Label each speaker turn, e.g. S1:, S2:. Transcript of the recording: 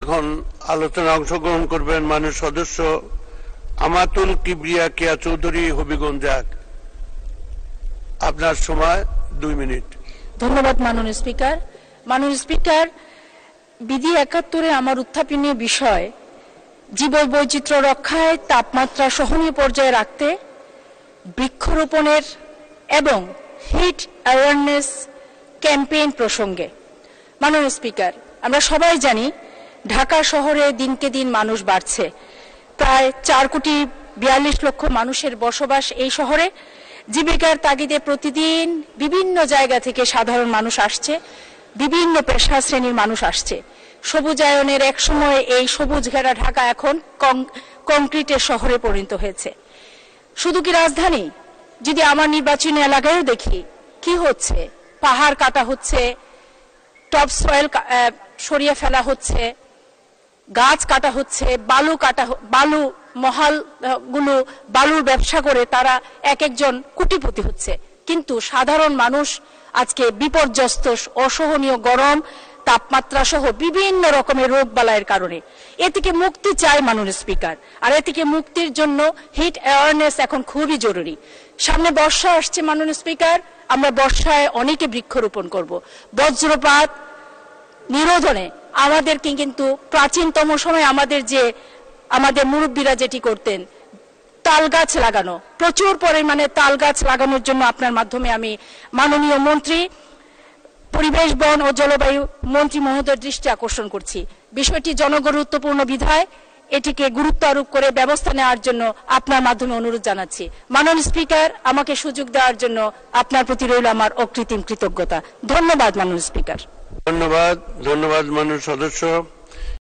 S1: এখন আলোচনা অংশগ্রহণ করবেন মাননীয় সদস্য আমাতুল কিবরিয়া কেয়া চৌধুরী হবিগঞ্জ। আপনার সময় 2 মিনিট।
S2: ধন্যবাদ মাননীয় স্পিকার। মাননীয় স্পিকার, বিধি 71-এ আমার উত্থাপনীয় বিষয় জীববৈচিত্র্য রক্ষায় তাপমাত্রা সহনীয় পর্যায়ে রাখতে বৃক্ষরোপণের এবং হিট অ্যাওয়ারনেস ক্যাম্পেইন প্রসঙ্গে। মাননীয় স্পিকার, আমরা সবাই জানি ঢাকা শহরে দিনকে দিন মানুষ বাড়ছে। প্রায় 4,42,00,000 মানুষের বসবাস এই শহরে। জীবিকার তাগিদে প্রতিদিন বিভিন্ন জায়গা থেকে সাধারণ মানুষ আসছে, বিভিন্ন পেশা শ্রেণীর মানুষ আসছে। সবুজায়নের এক সময় এই সবুজ ঘেরা ঢাকা এখন কংক্রিটের শহরে পরিণত হয়েছে। শুধু কি রাজধানী, যদি আমার নির্বাচনী এলাকায়ও দেখি কি হচ্ছে, পাহাড় কাটা হচ্ছে, টপ সয়েল সরিয়ে ফেলা হচ্ছে, গাছ কাটা হচ্ছে, বালু মহালগুলো বালুর ব্যবসা করে তারা এক একজন কোটিপতি হচ্ছে। কিন্তু সাধারণ মানুষ আজকে বিপর্যস্ত, অসহনীয় গরম, তাপমাত্রা সহ বিভিন্ন রকমের রোগ বালাইয়ের কারণে। এ থেকে মুক্তি চাই মাননীয় স্পিকার, আর এ থেকে মুক্তির জন্য হিট অ্যাওয়ারনেস এখন খুবই জরুরি। সামনে বর্ষা আসছে মাননীয় স্পিকার, আমরা বর্ষায় অনেকে বৃক্ষরোপণ করব। বজ্রপাত নিরোধনে আমাদেরকে কিন্তু প্রাচীনতম সময় আমাদের মুরব্বীরা যেটি করতেন, তাল গাছ লাগানো, প্রচুর পরিমাণে তাল গাছ লাগানোর জন্য আপনার মাধ্যমে আমি মাননীয় মন্ত্রী পরিবেশ, বন ও জলবায়ু মন্ত্রী মহোদয়ের দৃষ্টি আকর্ষণ করছি। বিষয়টি জনগুরুত্বপূর্ণ বিধায় এটিকে গুরুত্ব আরোপ করে ব্যবস্থা নেওয়ার জন্য আপনার মাধ্যমে অনুরোধ জানাচ্ছি। মাননীয় স্পিকার, আমাকে সুযোগ দেওয়ার জন্য আপনার প্রতি রইল আমার অকৃত্রিম কৃতজ্ঞতা। ধন্যবাদ মাননীয় স্পিকার।
S1: ধন্যবাদ মাননীয় সদস্য।